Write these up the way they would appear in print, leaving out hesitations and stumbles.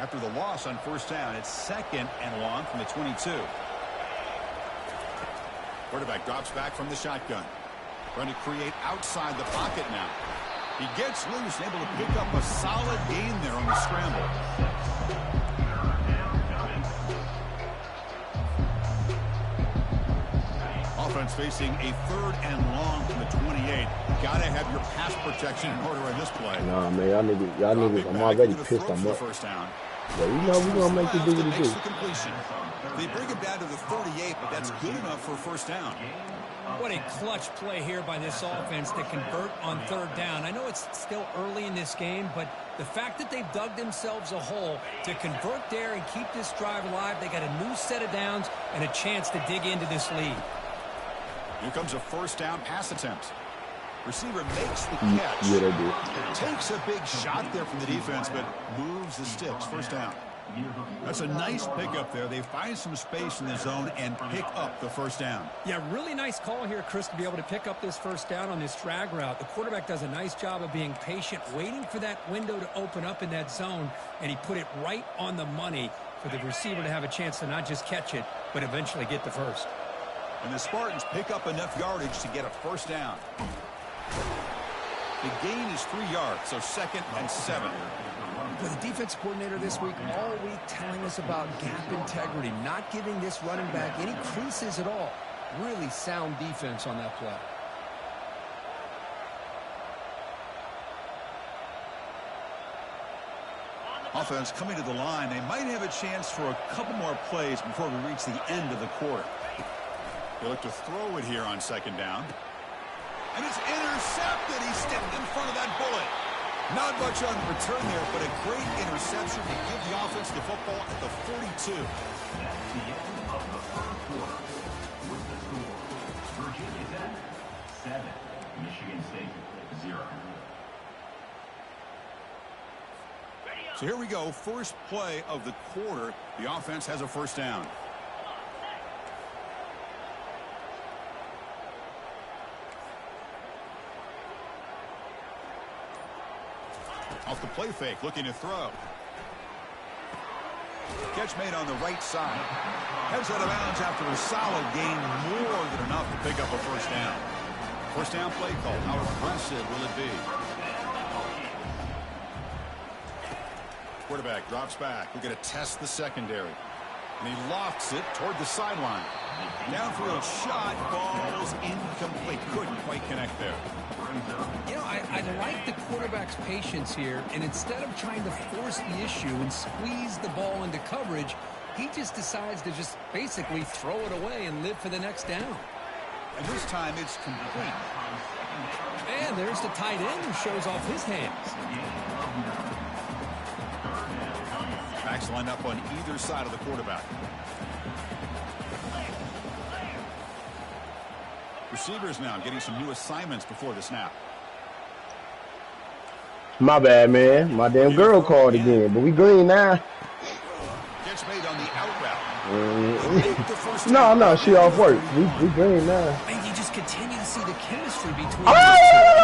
After the loss on first down, it's 2nd and long from the 22. Quarterback drops back from the shotgun. Trying to create outside the pocket now. He gets loose and able to pick up a solid gain there on the scramble. Offense facing a 3rd and long from the 28. Gotta have your pass protection in order in this play. Nah, man, y'all niggas, I'm already pissed. I'm up. Yeah, you know we're gonna make you do what you do. They bring him down to the 38, but that's good enough for a first down. What a clutch play here by this offense to convert on 3rd down. I know it's still early in this game, but the fact that they've dug themselves a hole to convert there and keep this drive alive, they got a new set of downs and a chance to dig into this lead. Here comes a first down pass attempt. Receiver makes the catch. Yeah, they do. Takes a big shot there from the defense, but moves the sticks. First down. That's a nice pickup there. They find some space in the zone and pick up the first down. Yeah, really nice call here, Chris, to be able to pick up this first down on this drag route. The quarterback does a nice job of being patient, waiting for that window to open up in that zone, and he put it right on the money for the receiver to have a chance to not just catch it, but eventually get the first. And the Spartans pick up enough yardage to get a first down. The gain is 3 yards, so 2nd and 7. The defense coordinator this week all week telling us about gap integrity, not giving this running back any creases at all. Really sound defense on that play. Offense coming to the line. They might have a chance for a couple more plays before we reach the end of the quarter. They look to throw it here on 2nd down. And it's intercepted. He stepped in front of that bullet. Not much on the return there, but a great interception to give the offense the football at the 42. That's the end of the third quarter. With the score, Virginia Tech 7, Michigan State 0. So here we go. First play of the quarter. The offense has a first down. Off the play fake, looking to throw. Catch made on the right side. Heads out of bounds after a solid gain, more than enough to pick up a first down. First down play call. How impressive will it be? Quarterback drops back. We're going to test the secondary. And he lofts it toward the sideline. Downfield shot, ball's incomplete. Couldn't quite connect there. You know, I like the quarterback's patience here, and instead of trying to force the issue and squeeze the ball into coverage, he just decides to just basically throw it away and live for the next down. And this time it's complete. And there's the tight end who shows off his hands. Backs line up on either side of the quarterback. Receivers now getting some new assignments before the snap. My bad, man. My damn girl called again, but we green now. Catch made on the out route. No, she off work. We green now. And you just continue to see the chemistry between them.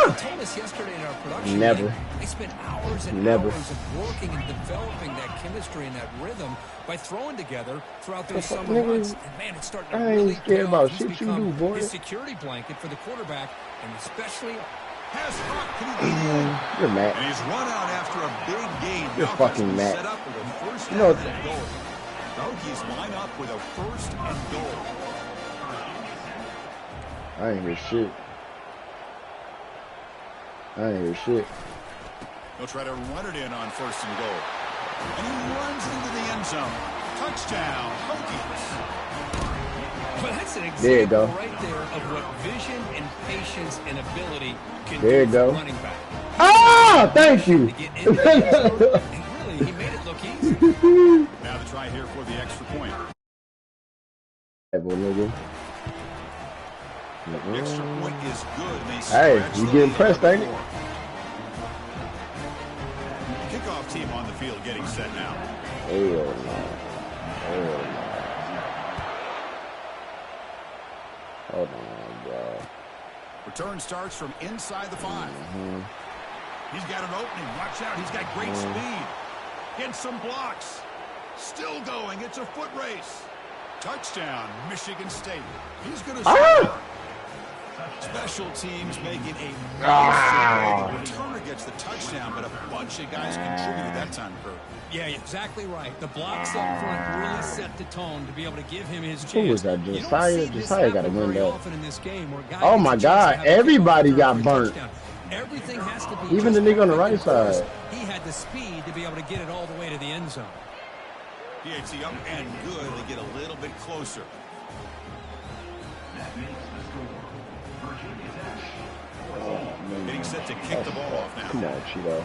They told us yesterday in our production meeting, they spent hours and hours of working and developing that chemistry and that rhythm by throwing together throughout those summer months. And man, it's starting to really pay off. He's become his security blanket for the quarterback, and especially has Huck. You're mad. And he's run out after a big gain. You're fucking mad. Set up with a first and goal. The Hokies line up with a first and goal. I ain't hear shit. He'll try to run it in on first and goal. And he runs into the end zone. Touchdown, Hokies. Well, that's an example right there of what vision and patience and ability can do for running back. Ah, thank you. And really, he made it look easy. Now the try here for the extra point. The extra point is good. Hey, you getting pressed, ain't it? Kickoff team on the field getting set now. Hell no. Hold on, bro. Return starts from inside the 5. He's got an opening. Watch out. He's got great speed. Gets some blocks. Still going. It's a foot race. Touchdown, Michigan State. He's going to score. Special teams making a massive play. The returner gets the touchdown, but a bunch of guys contributed that time, Kurt. Yeah, exactly right. The blocks up front really set the tone to be able to give him his chance. Who was that? Josiah got a win that. Oh my God! Everybody got burnt. Everything has to be even the nigga on the right side. He had the speed to be able to get it all the way to the end zone. PAT up and good. They get a little bit closer. That makes the score. Virginia Tech. Oh, getting set to kick the ball off now. Come on, Cheeto.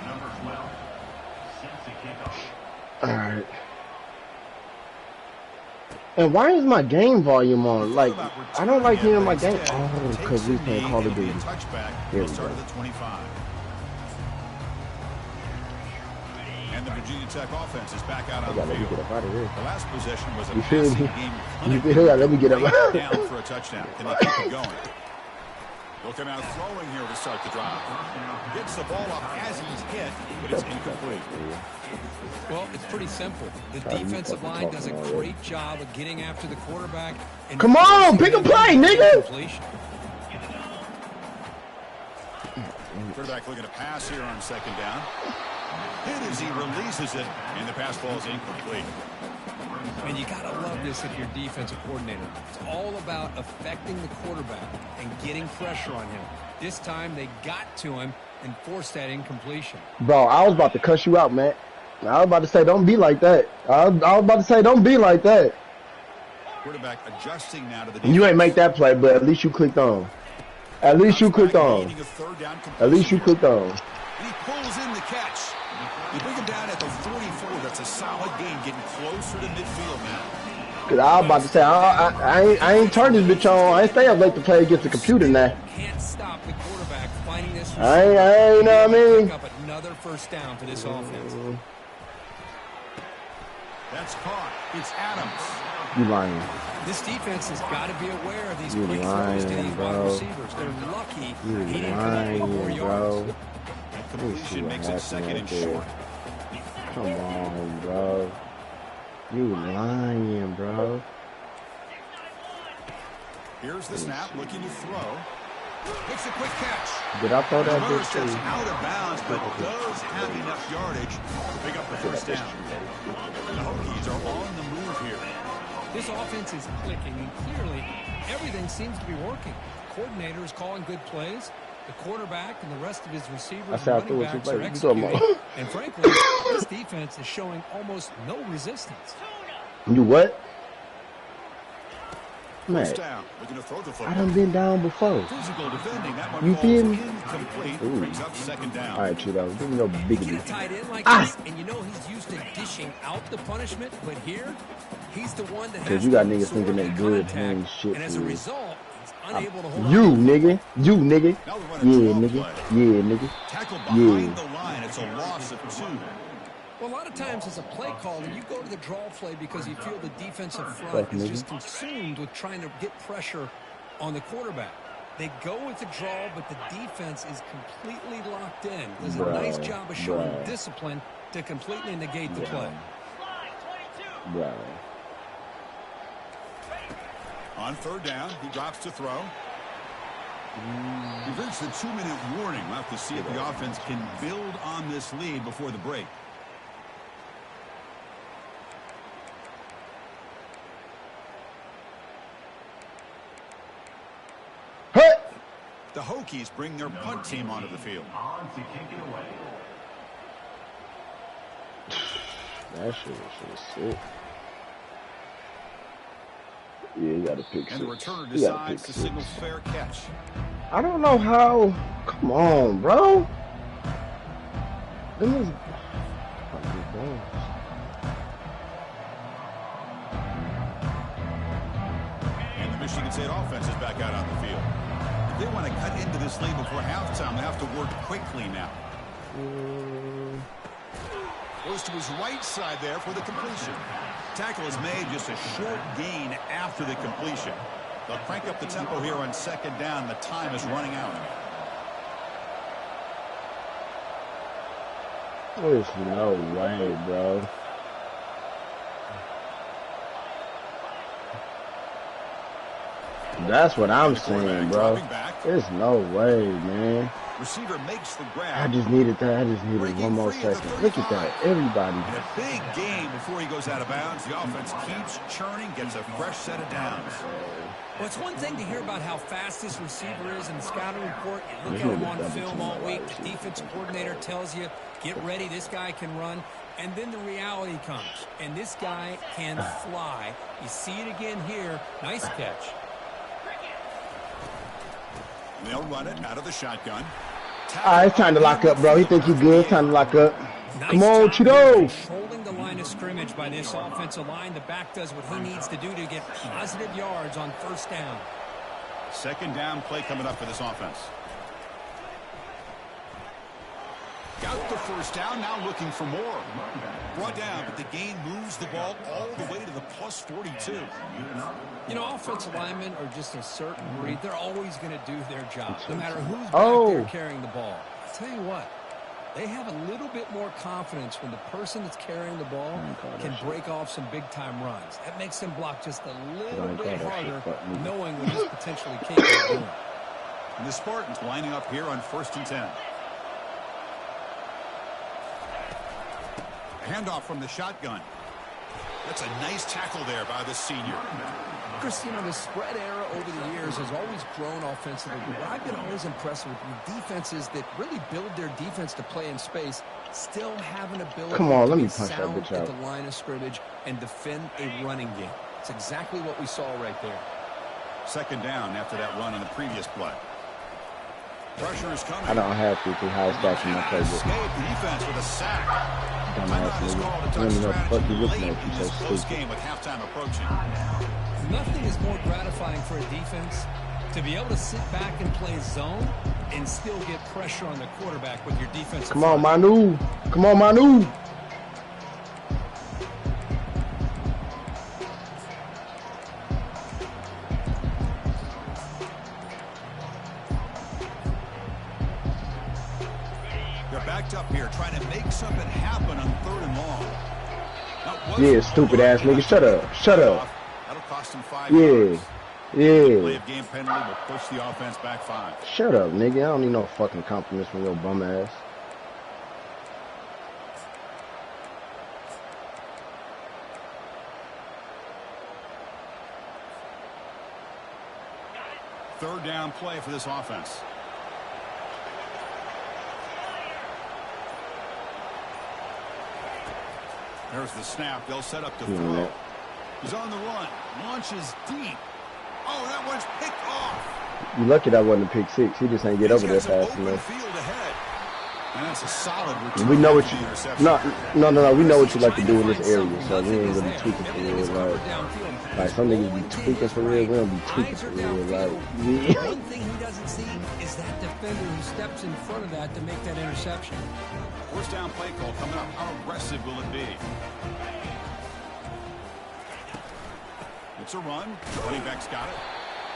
Number 12. Set to kick off. All right. And why is my game volume on? Like, I don't like hearing my game. Oh, because we can't Call of Duty. Here we go. And the Virginia Tech offense is back out on the field. Get up out of here. The last possession was a passing game. You feel that? Let me get up. Down for a touchdown. Can they keep it going? Looking out throwing here to start the drive. Gets the ball up as he's hit, but it's incomplete. Well, it's pretty simple. The defensive line does a great job of getting after the quarterback. And come on, pick a play, nigga. Quarterback looking to pass here on second down. Hit as he releases it, and the pass ball is incomplete. And you got to love this if you're defensive coordinator. It's all about affecting the quarterback and getting pressure on him. This time they got to him and forced that incompletion. Bro, I was about to cuss you out, man. I was about to say, don't be like that. I was about to say, don't be like that. Quarterback adjusting now to the defense. You ain't make that play, but at least you clicked on. At least you clicked on. At least you clicked on. And he pulls in the catch. You bring him down at the 44. That's a solid game, getting closer to midfield now. Cause I was about to say, I ain't turn this bitch on. I ain't stay up late to play against the computer now. Can't stop the quarterback finding this. I ain't, know what I mean? Pick up another first down for this offense. That's caught. It's Adams. You lying. This defense has got to be aware of these quick throws to these wide receivers. They're lucky he didn't come up with 4 yards. That completion makes it second and short. Come on, bro. You lying, bro. Here's the snap, looking to throw. Makes a quick catch. Did I throw that bitch steps out of bounds, but does have enough yardage to pick up the first down. The Hokies are on the move here. This offense is clicking, and clearly everything seems to be working. The coordinator is calling good plays. The quarterback and the rest of his receivers and running backs are executing. And frankly, this defense is showing almost no resistance. You what? Man, down. Looking to throw the football. I done been down before. Physical defending. That one you feel me? Incomplete. Brings up second down. All right, Cheeto. Give me no biggity. Get a tight end like this, and you know he's used to dishing out the punishment, but here, he's the one that has because you got niggas thinking that good thing shit. And as a result, he's unable to hold you, on. Nigga. You, nigga. Yeah, nigga. Yeah, nigga. Tackle behind the line. It's a loss of 2. Well, a lot of times as a play caller, you go to the draw play because you feel the defensive front is just consumed with trying to get pressure on the quarterback. They go with the draw, but the defense is completely locked in. Does a nice job of showing discipline to completely negate the play. Right. On third down, he drops to throw. We've reached the 2-minute warning. We'll have to see if the offense can build on this lead before the break. The Hokies bring their punt team onto the field. On to kick it away. That shit was sick. Yeah, you got to pick And the returner decides to signal fair catch. I don't know how. Come on, bro. Them is... And the Michigan State offense is back out on the field. If they want to cut into this lead before halftime, they have to work quickly now. Goes to his right side there for the completion. Tackle is made, just a short gain after the completion. They'll crank up the tempo here on second down. The time is running out. There's no way, bro. That's what I'm saying, bro. There's no way, man. Receiver makes the grab. I just needed that. I just needed one more second. Look at that. Everybody. And a big gain before he goes out of bounds. The offense keeps churning, gets a fresh set of downs. Well, it's one thing to hear about how fast this receiver is in the scouting report. You look at him on film all week. The defensive coordinator tells you, get ready, this guy can run. And then the reality comes. And this guy can fly. You see it again here. Nice catch. They'll run it out of the shotgun. It's time to lock up, bro. He think he good. Time to lock up. Nice Come on, Cheeto. Cheeto. Controlling the line of scrimmage by this offensive line. The back does what he needs to do to get positive yards on first down. Second down play coming up for this offense. Got the first down, now looking for more. Brought down, but the gain moves the ball all the way to the plus 42. You know, offensive linemen are just a certain breed. They're always going to do their job, no matter who's back there carrying the ball. I'll tell you what, they have a little bit more confidence when the person that's carrying the ball can break off some big-time runs. That makes them block just a little bit harder, knowing what he's potentially capable of doing. And the Spartans lining up here on 1st and 10. Handoff from the shotgun. That's a nice tackle there by the senior. Chris, you know, the spread era over the years has always grown offensively, but I've been always impressed with defenses that really build their defense to play in space, still have an ability to be sound at the line of scrimmage and defend a running game. It's exactly what we saw right there. Second down after that run on the previous play. Pressure is coming. I don't have to see how it's back in my playbook. Escape the defense with a sack. Dumbass nigga. I don't even know what the fuck you looking at. You so close game with halftime approaching. Nothing is more gratifying for a defense to be able to sit back and play zone and still get pressure on the quarterback with your defense. Come on, Manu. Come on, Manu. Up here trying to make something happen on 3rd and long. Yeah, stupid ass nigga. Shut up. Shut up. That'll cost him 5 yards. Yeah. Play of game penalty will push the offense back 5. Shut up, nigga. I don't need no fucking compliments from your bum ass. Third down play for this offense. There's the snap. They'll set up to throw. He's on the run. Launches deep. Oh, that one's picked off. You lucky that wasn't a pick six. He just ain't get over there fast enough. And that's a solid return. We know what you. No. We know what you like to do in this area, so we ain't really tweaking for real. Like some niggas be tweaking for real. We don't be tweaking for real. One thing he doesn't see is that defender who steps in front of that to make that interception. First down play call coming up. How aggressive will it be? It's a run. Running back's got it.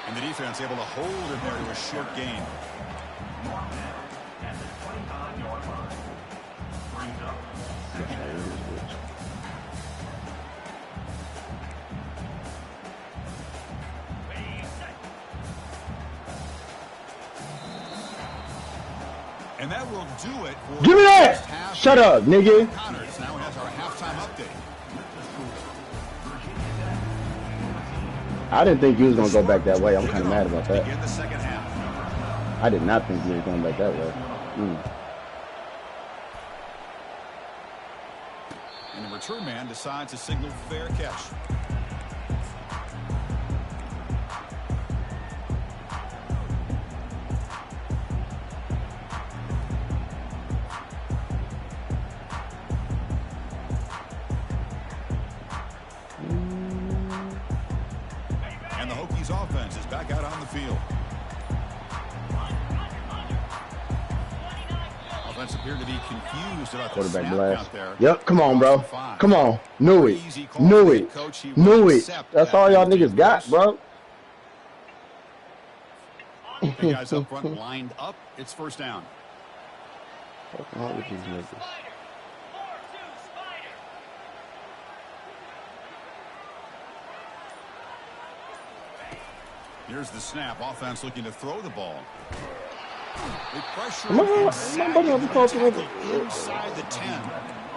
And the defense able to hold it there to a short gain. At the 25-yard line. Brings up and that will do it for give me that! Shut up, nigga. Connors now has our halftime update. I didn't think he was going to go back that way. I'm kind of mad about that. Begin the second half. I did not think he was going back that way. And the return man decides to signal fair catch. And the Hokies offense is back out on the field. Offense appeared to be confused about the Quarterback snap blast. count there. Yep, come on, bro. Come on. Knew it. Knew it. Knew it. That's all y'all niggas got, bro. The guys up front lined up. It's first down. What's wrong with these niggas? Here's the snap. Offense looking to throw the ball. They pressure inside the 10.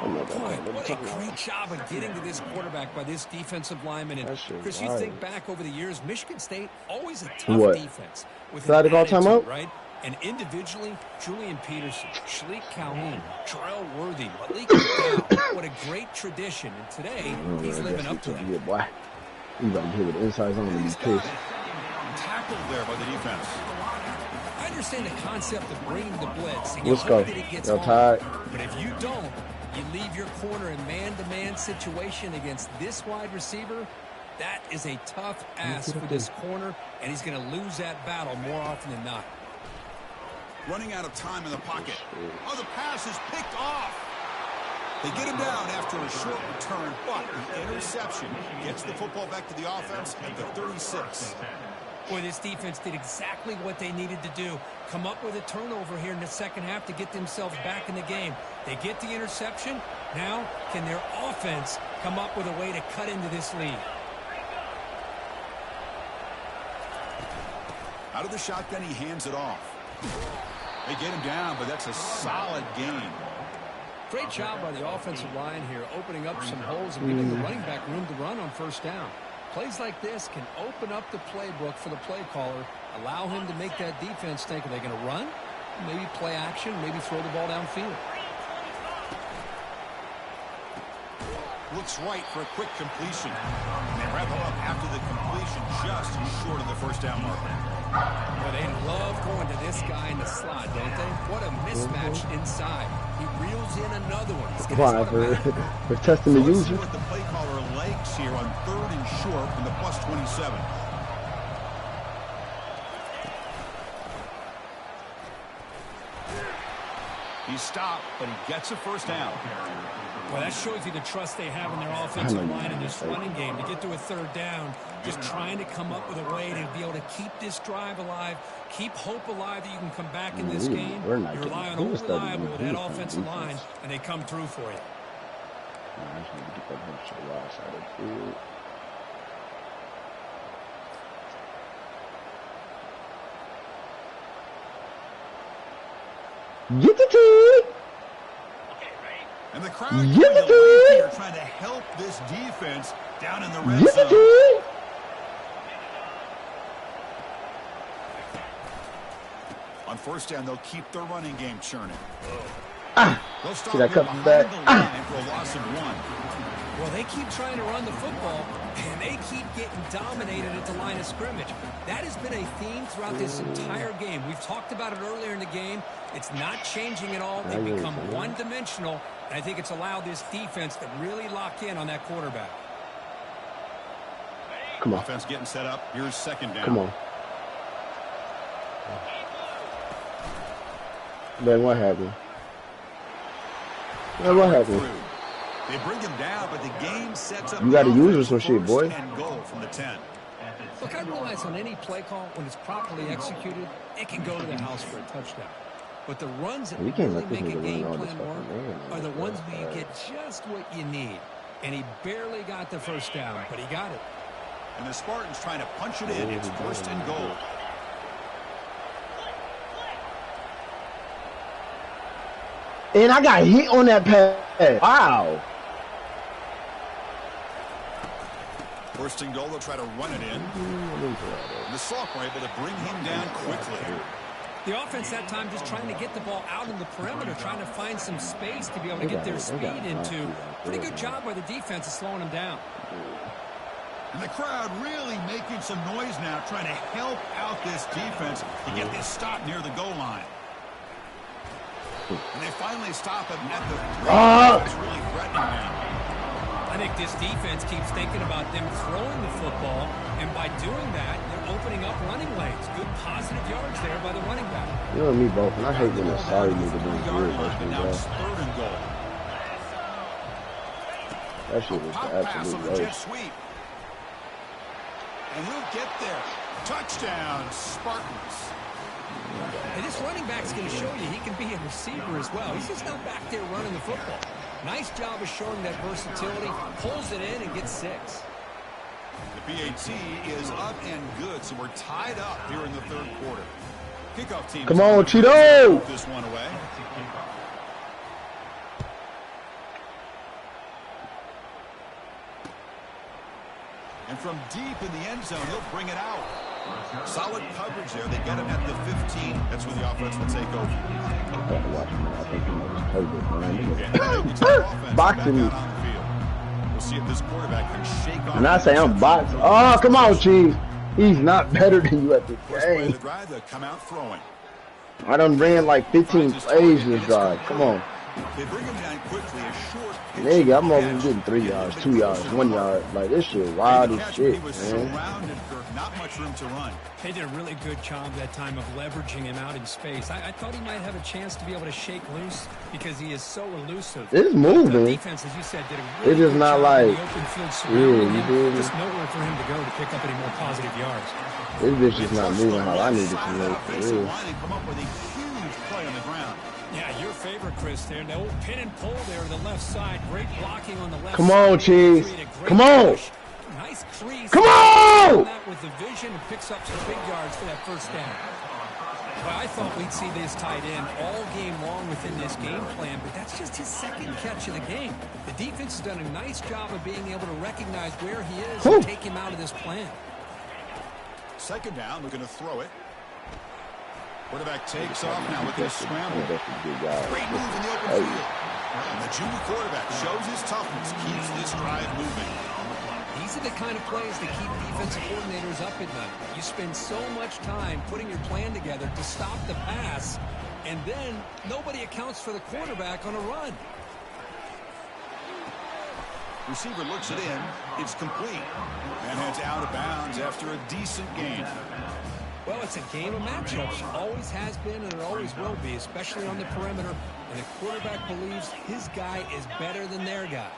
Boy, what a great job of getting to this quarterback by this defensive lineman. And Chris, you think back over the years, Michigan State always a tough defense with an attitude, right? And individually, Julian Peterson, Shalik Calhoun, Terrell Worthy, Malik McDowell, what a great tradition. And today, he's living up to it. You got to hit with the inside zone and be pissed. Tackled there by the defense. I understand the concept of bringing the blitz. And let's go. Y'all tired? But if you don't, you leave your corner in man-to-man situation against this wide receiver. That is a tough ask for this corner, and he's going to lose that battle more often than not. Running out of time in the pocket. Oh, the pass is picked off. They get him down after a short return, but the interception gets the football back to the offense at the 36. Boy, this defense did exactly what they needed to do. Come up with a turnover here in the second half to get themselves back in the game. They get the interception. Now, can their offense come up with a way to cut into this lead? Out of the shotgun, he hands it off. They get him down, but that's a solid gain. Great job by the offensive line here, opening up some holes and giving the running back room to run on first down. Plays like this can open up the playbook for the play caller, allow him to make that defense think, are they going to run? Maybe play action, maybe throw the ball downfield. Looks right for a quick completion. And they wrap him up after the completion, just short of the first down marker. Well, they love going to this guy in the slot, don't they? What a mismatch inside. He reels in another one. Why? For testing the user. See what the play caller likes here on 3rd and short from the +27. He's stopped, but he gets a first down. Well, that shows you the trust they have in their offensive line in this running game to get to a 3rd down. Just trying to come up with a way to be able to keep this drive alive, keep hope alive that you can come back in this game. You rely on who reliable with that offensive line, and they come through for you. Get the team! And the crowd here trying to help this defense down in the red zone. On first down, they'll keep their running game churning. They'll start behind the line for a loss of 1. Well, they keep trying to run the football, and they keep getting dominated at the line of scrimmage. That has been a theme throughout this entire game. We've talked about it earlier in the game. It's not changing at all. They've become one-dimensional, and I think it's allowed this defense to really lock in on that quarterback. Come on. Offense getting set up. Here's 2nd down. Come on. Then what happened? Then what happened? They bring him down, but the game sets up. You got to use her some shit, boy. And goal from the 10. Look, I realize on any play call, when it's properly executed, it can go to the house for a touchdown. But the runs that really make a game plan work are the ones where you get just what you need. And he barely got the first down, but he got it. And the Spartans trying to punch it in. It's 1st and goal. And I got hit on that pass. Wow. 1st and goal, they'll try to run it in. And the Soft were able to bring him down quickly. The offense that time just trying to get the ball out in the perimeter, trying to find some space to be able to get their speed into. Pretty good job by the defense of slowing them down. And the crowd really making some noise now, trying to help out this defense to get this stop near the goal line. And they finally stop him at the 3. It's really threatening now. I think this defense keeps thinking about them throwing the football, and by doing that, they're opening up running lanes. Good positive yards there by the running back. You and me both, and I hate when a sorry nigga doing good versus me, bro. 3rd and goal. That shit was the absolute worst. Sweep. And he'll get there. Touchdown, Spartans. And this running back's going to show you he can be a receiver as well. He's just not back there running the football. Nice job of showing that versatility. Pulls it in and gets 6. The PAT is up and good, so we're tied up here in the third quarter. Kickoff team. Come on, Cheeto! This one away. And from deep in the end zone, he'll bring it out. Solid coverage there. They get him at the 15. That's where the offense will take over. Boxing me. We'll see if this quarterback can shake off. And I say I'm boxing. Oh, come on, Chief. He's not better than you at this game. Come out throwing. I done ran like 15 plays this drive. Come on. They bring him down quickly. A short pitch. Nigga, I'm over getting 3 yards, 2 yards, 1 yard. Like, this shit wild as shit, He was man. surrounded for not much room to run. They did a really good job that time of leveraging him out in space. I thought he might have a chance to be able to shake loose because he is so elusive. It's moving. The defense, as you said, did a really It's just good not job like, in the open field surrounding you him. feel me? Just nowhere for him to go to pick up any more positive yards. This bitch is not moving how I need it to move, for real. Come up with a huge play on the ground. Yeah, your favorite, Chris, there. The old pin and pull there to the left side. Great blocking on the left Come side. on, Cheese. Come on. Push. Nice crease. Come on! With the vision and picks up some big yards for that first down. Well, I thought we'd see this tight end all game long within this game plan, but that's just his second catch of the game. The defense has done a nice job of being able to recognize where he is and take him out of this plan. Second down, we're going to throw it. Quarterback takes off now, looking to scramble. Great move in the open field. And the junior quarterback shows his toughness, keeps this drive moving. These are the kind of plays that keep defensive coordinators up at night. You spend so much time putting your plan together to stop the pass, and then nobody accounts for the quarterback on a run. Receiver looks it in. It's complete. And heads out of bounds after a decent gain. Well, it's a game of matchups. Always has been and it always will be, especially on the perimeter. And the quarterback believes his guy is better than their guy.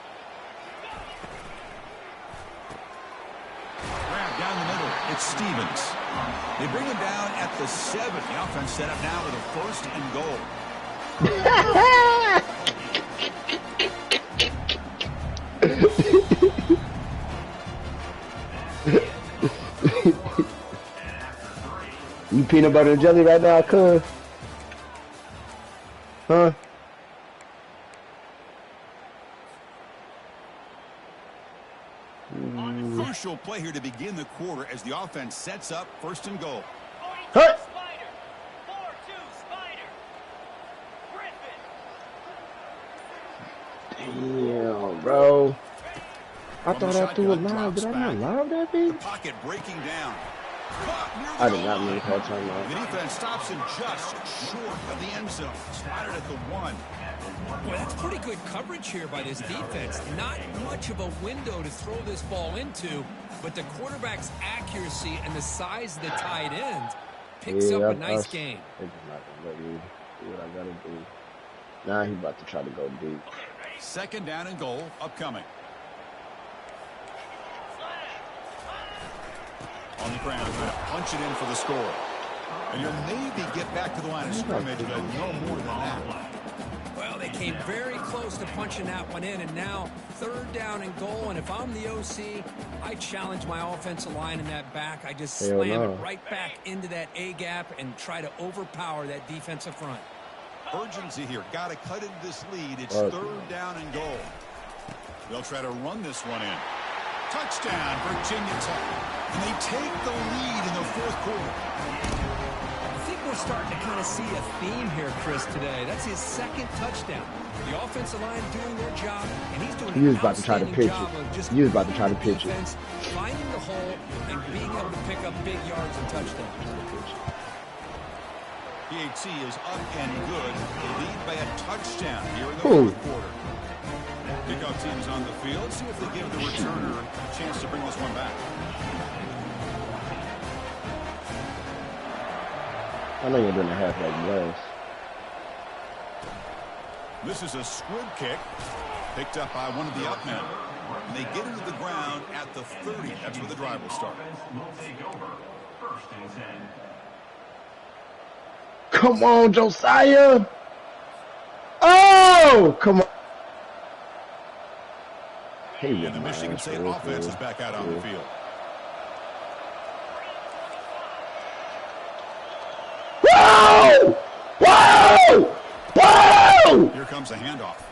Grab down the middle. It's Stevens. They bring him down at the 7. The offense set up now with a first and goal. You peanut butter and jelly right now, cuz? Huh? Crucial play here to begin the quarter as the offense sets up first and goal. Hey! Damn, bro. I thought I threw a live. Did I not live that thing? The pocket breaking down. I did not mean that time out. The defense stops him just short of the end zone. Spotted at the 1. Well, that's pretty good coverage here by this defense. Not much of a window to throw this ball into, but the quarterback's accuracy and the size of the tight end picks up a nice gain. It's not gonna let me do what I gotta do. Now he's about to try to go deep. Second down and goal upcoming. On the ground, trying to punch it in for the score. And you'll maybe get back to the line of scrimmage, but no more than that. Well, they came very close to punching that one in, and now third down and goal. And if I'm the OC, I challenge my offensive line in that back. I just slam it right back into that A gap and try to overpower that defensive front. Urgency here. Got to cut into this lead. It's third down and goal. They'll try to run this one in. Touchdown, Virginia Tech. And they take the lead in the fourth quarter. I think we're starting to kind of see a theme here, Chris, today. That's his second touchdown. The offensive line doing their job, and he's doing an outstanding job of just finding the hole and being able to pick up big yards and touchdowns. PAT is up and good. They lead by a touchdown here in the fourth quarter. Kickoff team is on the field. See if they give the returner a chance to bring this one back. I know you're doing a half like last. This is a squib kick picked up by one of the up men. And they get into the ground at the 30. That's where the drive will start. Come on, Josiah. Oh, come on. And the Michigan State offense is back out on the field. Here comes the handoff.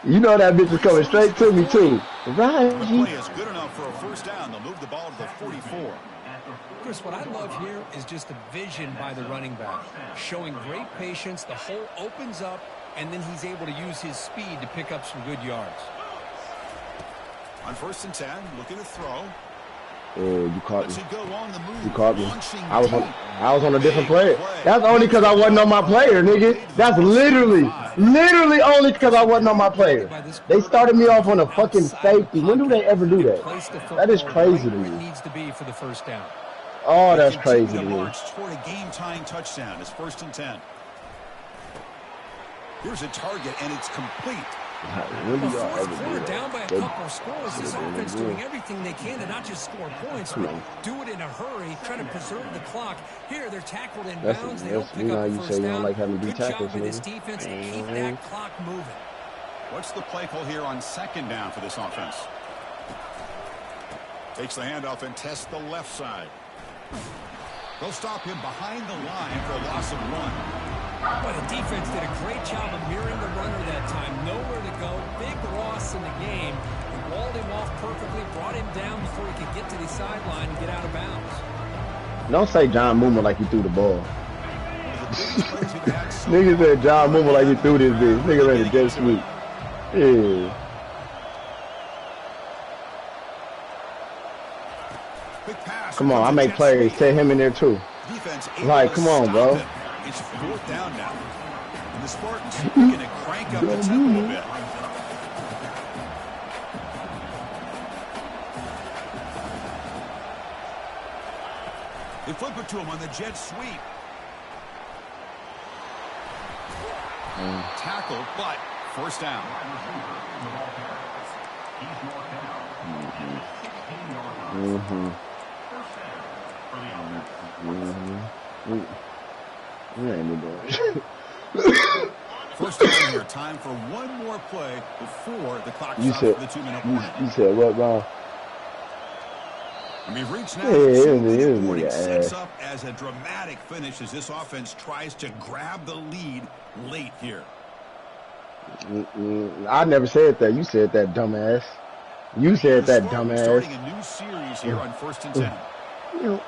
You know that bitch is coming straight to me, too. The Raji. play is good enough for a first down. They'll move the ball to the 44. Chris, what I love here is just the vision by the running back. Showing great patience, the hole opens up, and then he's able to use his speed to pick up some good yards. On 1st and 10, looking to throw. Oh, you caught me. Go on the move, You caught me. I was on a different player. That's only because I wasn't on my player, nigga. That's literally only because I wasn't on my player. They started me off on a fucking safety. When do they ever do that? That is crazy to me. Needs to be for the first down. Oh, that's crazy to me. Toward a game-tying touchdown. It's 1st and 10. Here's a target, and it's complete. When do y'all ever do that? Down by a couple of scores, this offense doing everything they can to not just score points, but do it in a hurry, trying to preserve the clock. Here, they're tackled in bounds. They don't pick up the first down. Like having Good tackles, job by this defense to keep that clock moving. What's the play call here on 2nd down for this offense? Takes the handoff and tests the left side. They'll stop him behind the line for a loss of 1. But the defense did a great job of mirroring the runner that time. Nowhere to go. Big loss in the game. They walled him off perfectly, brought him down before he could get to the sideline and get out of bounds. Don't say John Moomer like he threw the ball. Nigga said John Moomer like he threw this bitch. Nigga ready to jet sweep. Yeah. Come on, I make plays. Take him in there too. Like, come on, bro. It's 4th down now. And the Spartans looking to crank up the tempo a bit. They flip it to him on the jet sweep. Tackle, but first down. First down here. Time for one more play before the clock stops for the 2-minute warning. You said what, bro? And we've reached now. The warning sets up as a dramatic finish as this offense tries to grab the lead late here. I never said that. You said that, dumbass. You said that, dumbass. Starting a new series here on 1st and 10.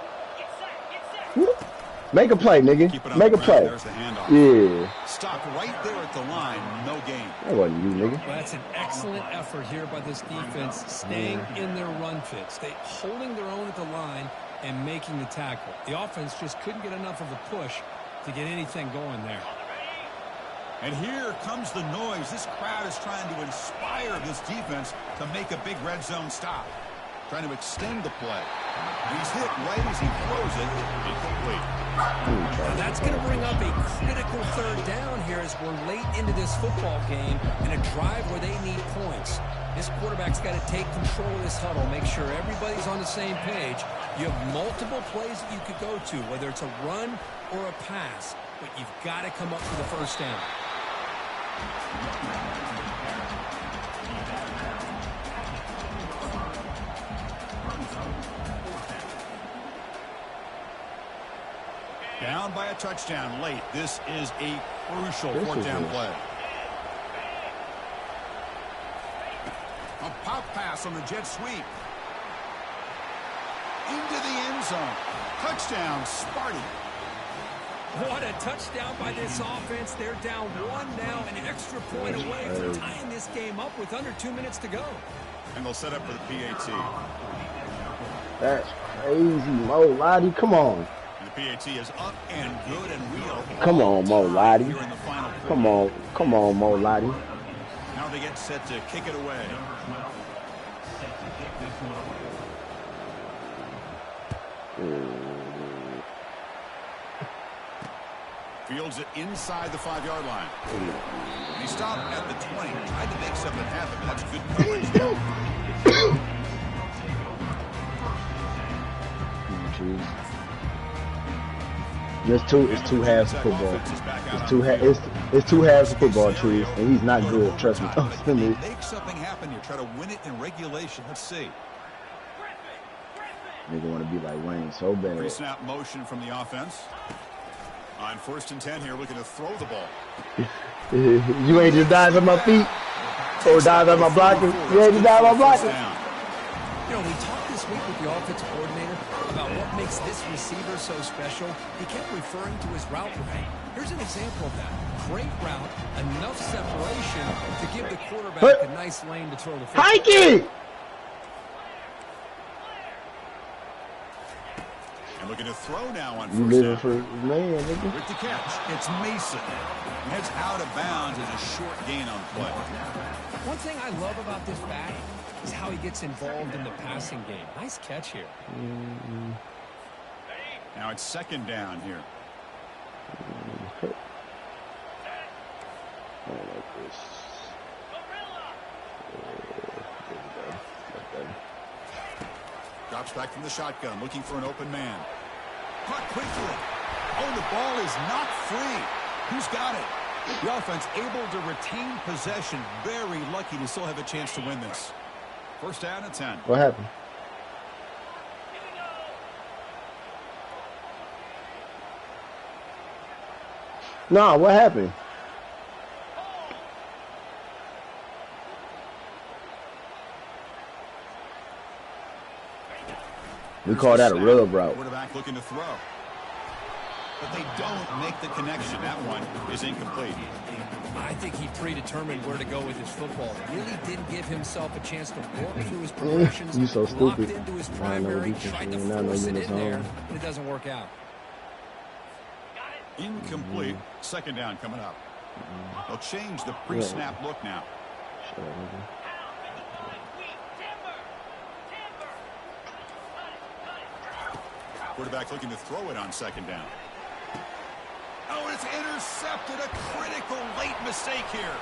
Make a play, nigga. Make a play. Yeah. Stop right there at the line. No gain. That wasn't you, nigga. Well, that's an excellent effort here by this defense, staying in their run fits. They holding their own at the line and making the tackle. The offense just couldn't get enough of a push to get anything going there. And here comes the noise. This crowd is trying to inspire this defense to make a big red zone stop. Trying to extend the play. And he's hit right as he throws it. Incomplete. Now that's going to bring up a critical 3rd down here as we're late into this football game in a drive where they need points. This quarterback's got to take control of this huddle, make sure everybody's on the same page. You have multiple plays that you could go to, whether it's a run or a pass, but you've got to come up for the first down. Down by a touchdown late. This is a crucial 4th down play. A pop pass on the jet sweep. Into the end zone. Touchdown, Sparty. What a touchdown by this offense. They're down 1 now, an extra point away from tying this game up with under 2 minutes to go. And they'll set up for the PAT. That's crazy, Mo Lottie. Come on. And the PAT is up and good, and we are. Come on, Mo Lottie. Here in the final quarter. Come on, Mo Lottie. Now they get set to kick it away. Fields it inside the 5-yard line. And he stopped at the 20. Tried to make something happen, but that's good coverage. It's two halves of football. It's two halves of football, trees, and he's not good. Trust me. Make something happen here. Try to win it in regulation. Let's see. Nigga want to be like Wayne so bad. Pre-snap motion from the offense. On 1st and 10 here, looking to throw the ball. You ain't just dive at my feet or dive at my blocking. You ain't just dive at my blocking. You know, we talked this week with the offensive coordinator about what makes this receiver so special. He kept referring to his route running. Here's an example of that. Great route, enough separation to give the quarterback a nice lane to throw the football. Hike! And looking to throw now on first down. For man, nigga. With the catch, it's Mason. Heads out of bounds as a short gain on play. One thing I love about this back is how he gets involved in the passing game. Nice catch here. Now it's second down here. I like this. Drops back from the shotgun, looking for an open man. Caught quickly. Oh, the ball is not free. Who's got it? The offense able to retain possession. Very lucky to still have a chance to win this. First down at 10. What happened? Nah, what happened? We call that a rub route. Quarterback looking to throw. But they don't make the connection. That one is incomplete. I think he predetermined where to go with his football. Really didn't give himself a chance to work through his progressions. You so stupid. Locked into his primary, tried to force it in there, and it doesn't work out. Incomplete. Second down coming up. They'll change the pre-snap look now. Quarterback looking to throw it on second down. Oh, it's intercepted. A critical late mistake here.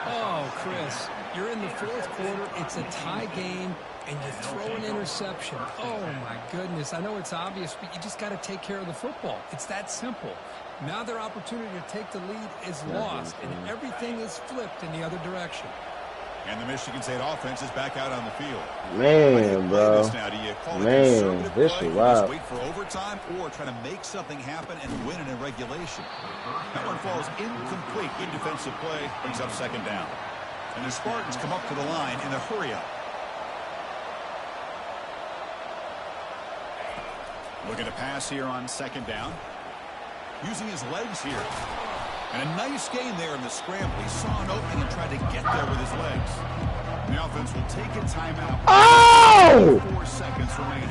Oh, Chris, you're in the fourth quarter. It's a tie game, and you throw an interception. Oh, my goodness. I know it's obvious, but you just got to take care of the football. It's that simple. Now their opportunity to take the lead is lost, and everything is flipped in the other direction. And the Michigan State offense is back out on the field. Man, bro. Man, this is wild. Wait for overtime or try to make something happen and win it in regulation. That one falls incomplete. Good defensive play. Brings up second down. And the Spartans come up to the line in a hurry-up. Looking to pass here on second down. Using his legs here. And a nice gain there in the scramble. He saw an opening and tried to get there with his legs. And the offense will take a timeout. Oh! 4 seconds remaining.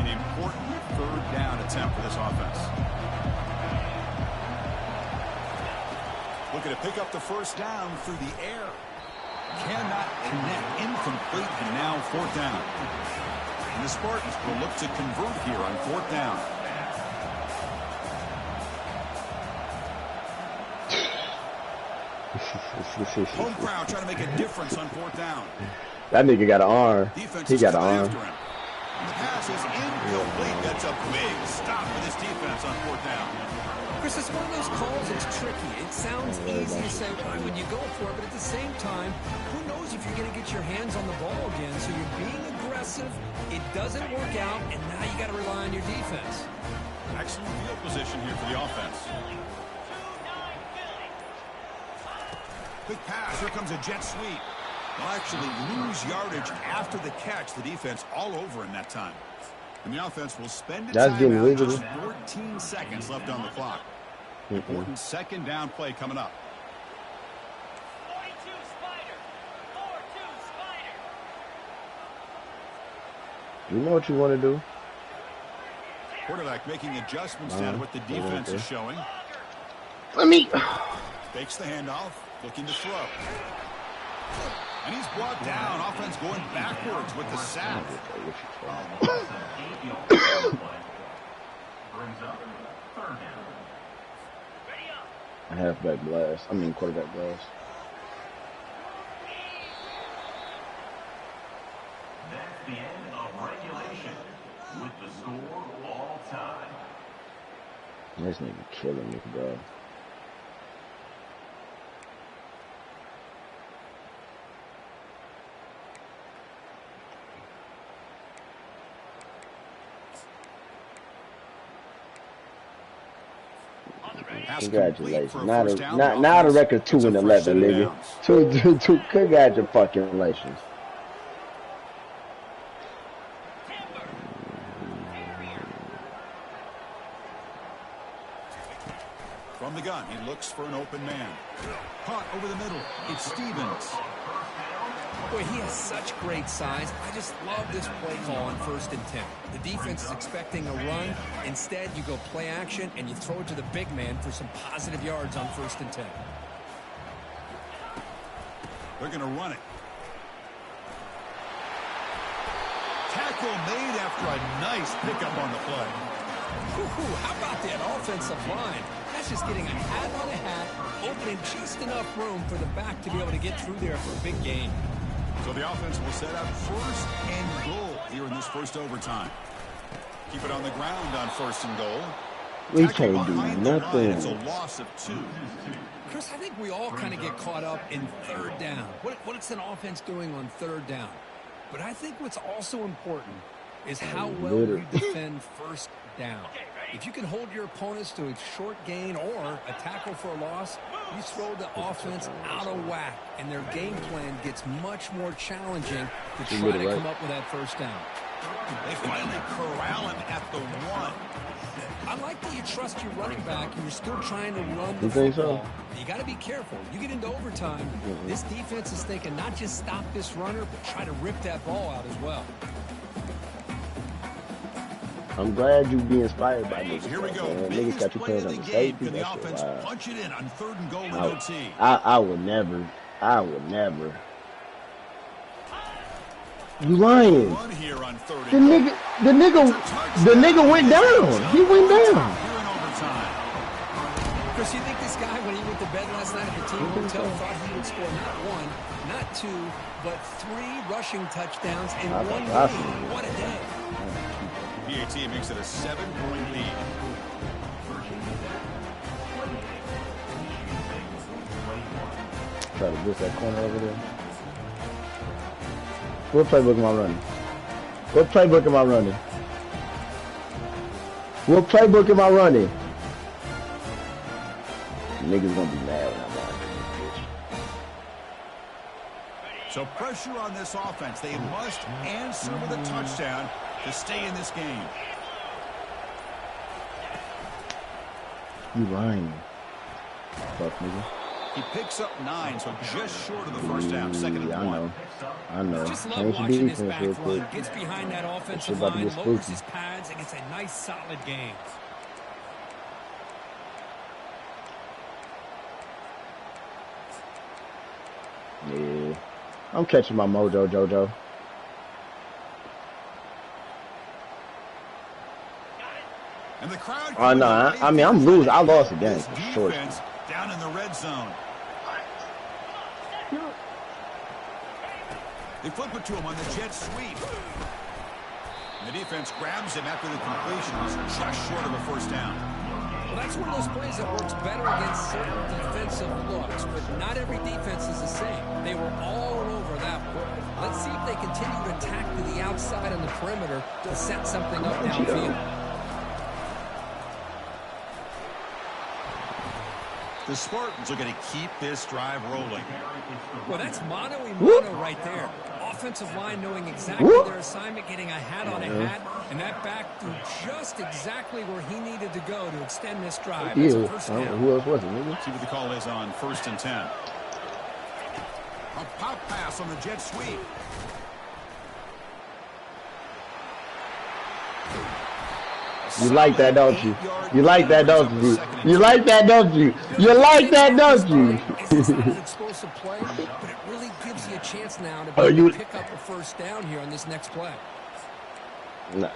An important third down attempt for this offense. Looking to pick up the first down through the air. Cannot connect. Incomplete, and now fourth down. And the Spartans will look to convert here on fourth down. Home crowd trying to make a difference on fourth down. That nigga got an arm. Defense He got an arm. after him. The pass is incomplete. That's a big stop for this defense on fourth down. Chris, it's one of those calls that's tricky. It sounds easy to say, why would you go for it? But at the same time, who knows if you're going to get your hands on the ball again. So you're being aggressive. It doesn't work out, and now you got to rely on your defense. Excellent field position here for the offense. Quick pass. Here comes a jet sweep. They'll actually lose yardage after the catch. The defense all over in that time. And the offense will spend its time out. Just 14 seconds left on the clock. Important second down play coming up. 42 Spider. 4-2 Spider. You know what you want to do. Quarterback making adjustments down to what the defense is showing. Let me. Fakes the handoff. Looking to throw. And he's brought down. Offense going backwards with the sack. Halfback blast. I mean quarterback blast. That's the end of regulation with the score all time. This nigga killing me, bro. Pass complete for Congratulations. a first down. Now the record 2-11, nigga. Downs. Two. Congratulations. From the gun, he looks for an open man. Caught over the middle. It's Stevens. Boy, he has such great size. I just love this play call on 1st and 10. The defense is expecting a run. Instead, you go play action, and you throw it to the big man for some positive yards on 1st and 10. They're going to run it. Tackle made after a nice pickup on the play. How about that offensive line? That's just getting a hat on a hat, opening just enough room for the back to be able to get through there for a big gain. So the offense will set up 1st and goal here in this first overtime. Keep it on the ground on 1st and goal. We can't do nothing. It's a loss of 2. Chris, I think we all kind of get caught up in 3rd down. What's an offense doing on 3rd down? But I think what's also important is how well you defend 1st down. If you can hold your opponents to a short gain or a tackle for a loss, you throw the offense out of whack, and their game plan gets much more challenging to try to come up with that 1st down. They finally corral him at the 1. I like that you trust your running back and you're still trying to run the You think football. so? You got to be careful. You get into overtime, this defense is thinking not just stop this runner, but try to rip that ball out as well. I'm glad you be inspired by niggas. Here we go. Niggas got you playing on the safety. Can the offense punch it in on 3rd and goal with OT? I would never. You lying. Run here on 3rd The and goal. nigga went down. He went down. Here in overtime. Chris, you think this guy, when he went to bed last night at the team hotel, thought he would score not 1, not 2, but 3 rushing touchdowns in 1 game? What a day. PAT makes it a 7-point lead. Try to miss that corner over there. What playbook am I running? What playbook am I running? What playbook am I running? Niggas gonna be mad when I'm out. So pressure on this offense. They must answer with a touchdown to stay in this game. You lying. Fuck, nigga. He picks up 9, so just short of the 1st down. 2nd and 1. I know. Just love Change the watching this defense back real run. quick. Gets behind that offensive shit about to line, get lowers spooky. his pads, and gets a nice solid gain. Yeah. I'm catching my mojo, Jojo. And the crowd. Oh, no. I mean, I'm losing. I lost again. This Short. defense down in the red zone. They flip it to him on the jet sweep. And the defense grabs him after the completion. He's just short of a 1st down. Well, that's one of those plays that works better against certain defensive looks, but not every defense is the same. They were all over that one. Let's see if they continue to attack to the outside on the perimeter to set something up downfield. The Spartans are going to keep this drive rolling. Well, that's mano-a-mano right there. Offensive line knowing exactly their assignment, getting a hat on a hat, and that back threw just exactly where he needed to go to extend this drive. That's a 1st down. Who else was it, nigga? See what the call is on 1st and 10. A pop pass on the jet sweep. You like that, don't you? You like that, don't you? You like that, don't you? You like that, don't you? It's not an explosive play, but it really gives you a chance now to pick up a 1st down here on this next play. Nah.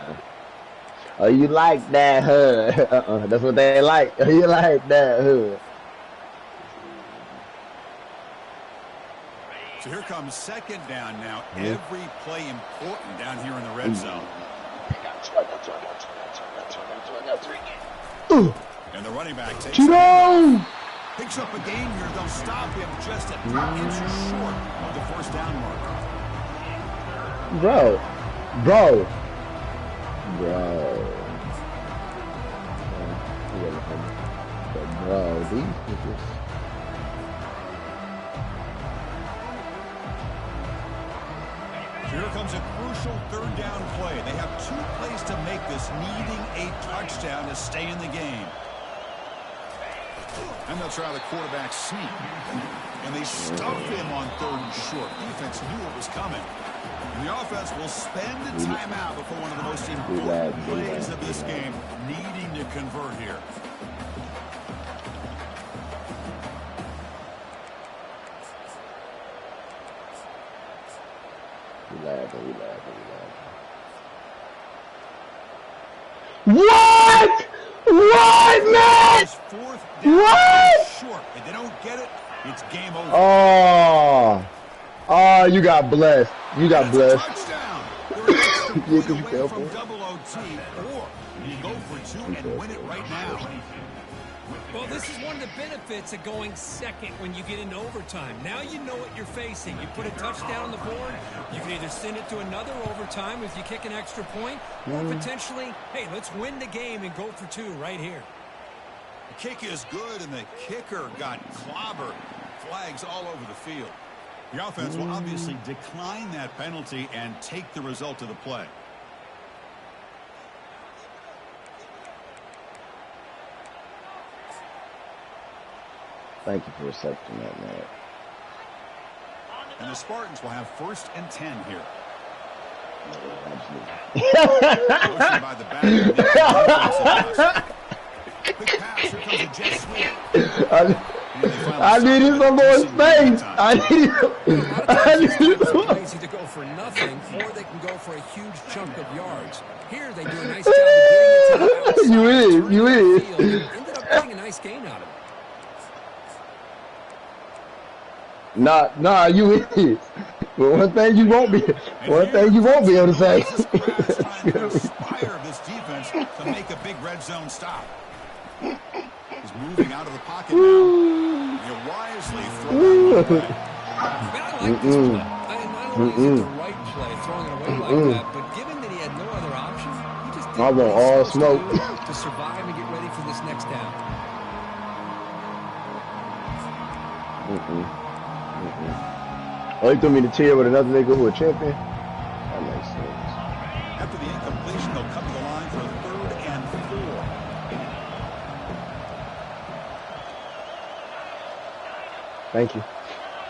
Oh, you like that, huh? That's what they like. Oh, you like that, huh? So here comes 2nd down now. Every play important down here in the red zone. And the running back takes picks up a gain here. They'll stop him just a few inches short of the 1st down mark. Bro. Wow, these niggas. Here comes a crucial third down play. They have 2 plays to make this, needing a touchdown to stay in the game. And they'll try the quarterback sneak. And they stuff him on 3rd and short. Defense knew it was coming. And the offense will spend a timeout before one of the most important plays of this game, needing to convert here. What? What, man? 4th down What? Short. If they don't get it, it's game over. Oh. Oh, you got blessed. You got blessed. Touchdown. They're extra You point can away tell from for it. double OT, or you go for 2 and win it right now. Well, this is one of the benefits of going second when you get into overtime. Now you know what you're facing. You put a touchdown on the board, you can either send it to another overtime if you kick an extra point, or potentially, hey, let's win the game and go for 2 right here. The kick is good, and the kicker got clobbered. Flags all over the field. The offense will obviously decline that penalty and take the result of the play. Thank you for accepting that, man. And the Spartans will have 1st and 10 here. Motion by the back. Quick pass. Here comes a jet sweep. I needed some more space. I needed some more. Easy to go for nothing, or they can go for a huge chunk of yards. Here they do a nice job of getting it to the outside. You is. Ended up getting a nice gain out of it. Nah, you is. But one thing you won't be able to say. Trying to inspire this defense to make a big red zone stop. He's moving out of the pocket now. You wisely throw that one away. I like this play. Not only is it the right play, throwing it away like that, but given that he had no other option, he just did I want what he all was supposed smoke. to do to survive and get ready for this next down. Oh, he threw me the chair with another nigga who a champion? That makes sense. After the incompletion, they'll come to the line for 3rd and 4. Thank you.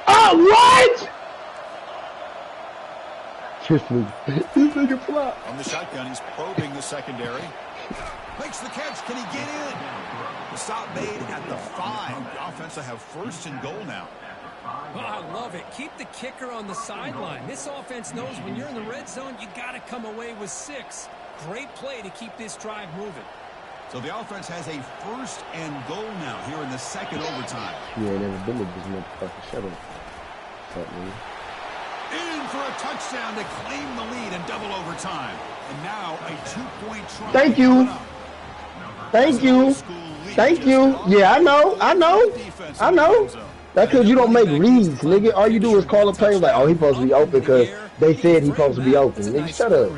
Oh, what? This nigga flop. On the shotgun, he's probing the secondary. Makes the catch. Can he get in? The stop made at the 5. The offense will have 1st and goal now. Oh, I love it. Keep the kicker on the sideline. This offense knows when you're in the red zone, you got to come away with 6. Great play to keep this drive moving. So the offense has a 1st and goal now here in the 2nd overtime. You ain't never been to this motherfucker. Shut up. In for a touchdown to claim the lead in double overtime. And now a 2-point try. Thank you. Thank you. Thank you. Yeah, I know. That's because you don't make reads, nigga. All you do is call a play like, oh, he's supposed to be open because they said he's supposed to be open. Nigga, shut up.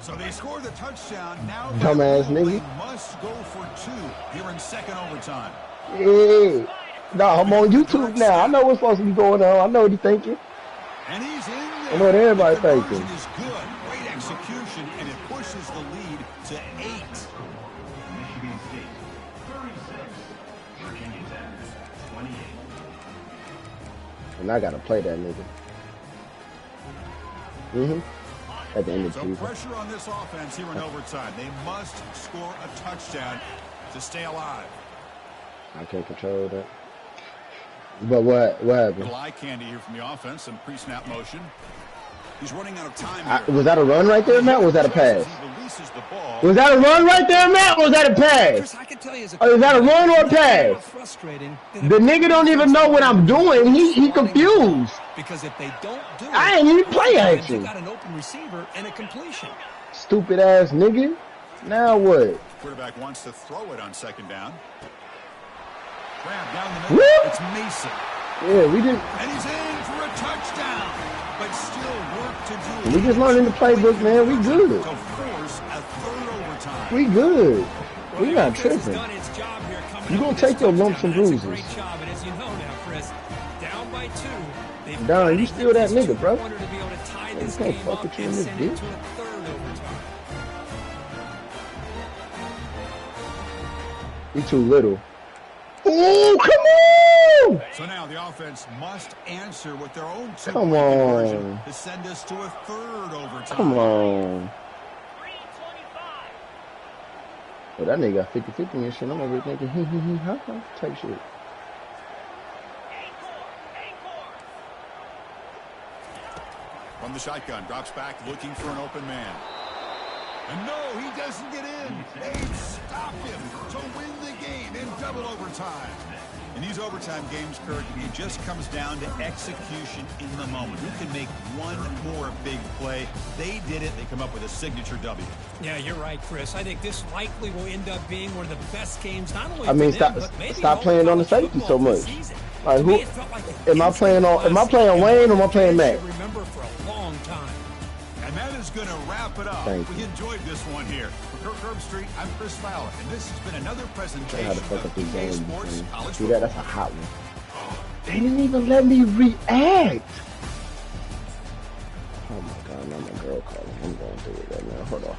So they score the touchdown. Now dumbass nigga. Must go for 2 here in 2nd overtime. Yeah. No, I'm on YouTube now. I know what's supposed to be going on. I know what he's thinking. And he's in there. I know what everybody's the thinking. is good. Great execution, and it pushes the lead to 8. Michigan State, 36. Virginia Tech, 28. And I gotta play that nigga. At the end of the So season. pressure on this offense here in overtime. They must score a touchdown to stay alive. I can't control that. But what happened? Little eye candy here from the offense and pre-snap motion. He's running out of time here. Was that a run right there, Matt? Or was that a pass? He releases the ball. Was that a run right there, Matt? Or was that a pass? Chris, I can tell you as a Or is that a run or a pass? frustrating. The nigga don't even know what I'm doing. He confused. Because if they don't do it, I ain't even play you action. got an open receiver and a completion. Stupid ass nigga. Now what? Quarterback wants to throw it on 2nd down. Grab down the middle. Woo! It's Mason. Yeah, we didn't. And he's in for a touchdown. But still work to do. We just learning the playbook, man. We good. To force a 3rd overtime. We good. Well, We the not offense has tripping. done its job here, coming You're going to take your lumps and bruises. Great job, and as you know now, Chris, down by 2. Don, you still that nigga, bro. To be able to tie You this can't game fuck up with you in and this send it bitch. to a third overtime. You too little. Oh, come on! So now the offense must answer with their own Come two-point conversion on. to send us to a third overtime. Come on. 3:25. Well, that nigga got 50-50 and shit. I'm over here thinking, huh? Type shit. From the shotgun, drops back, looking for an open man. And no, he doesn't get in. They stop him to win the game in double overtime. In these overtime games, Kirk, it just comes down to execution in the moment. Who can make one more big play? They did it. They come up with a signature W. Yeah, you're right, Chris. I think this likely will end up being one of the best games, not only I mean, for them, but maybe stop playing on the safety so much. Season. Like, To who me, it felt like am I playing on? Am I playing Wayne or am I playing Mac? Remember for a long time. And that is going to wrap it up. Thank We you. enjoyed this one here. For Kirk Herbstreit, I'm Chris Fowler, and this has been another presentation How the fuck of up this EA game? Sports College See that? Football. That's a hot one. They didn't even let me react. Oh my god, now my girl calling. I'm going through it right now. Hold on.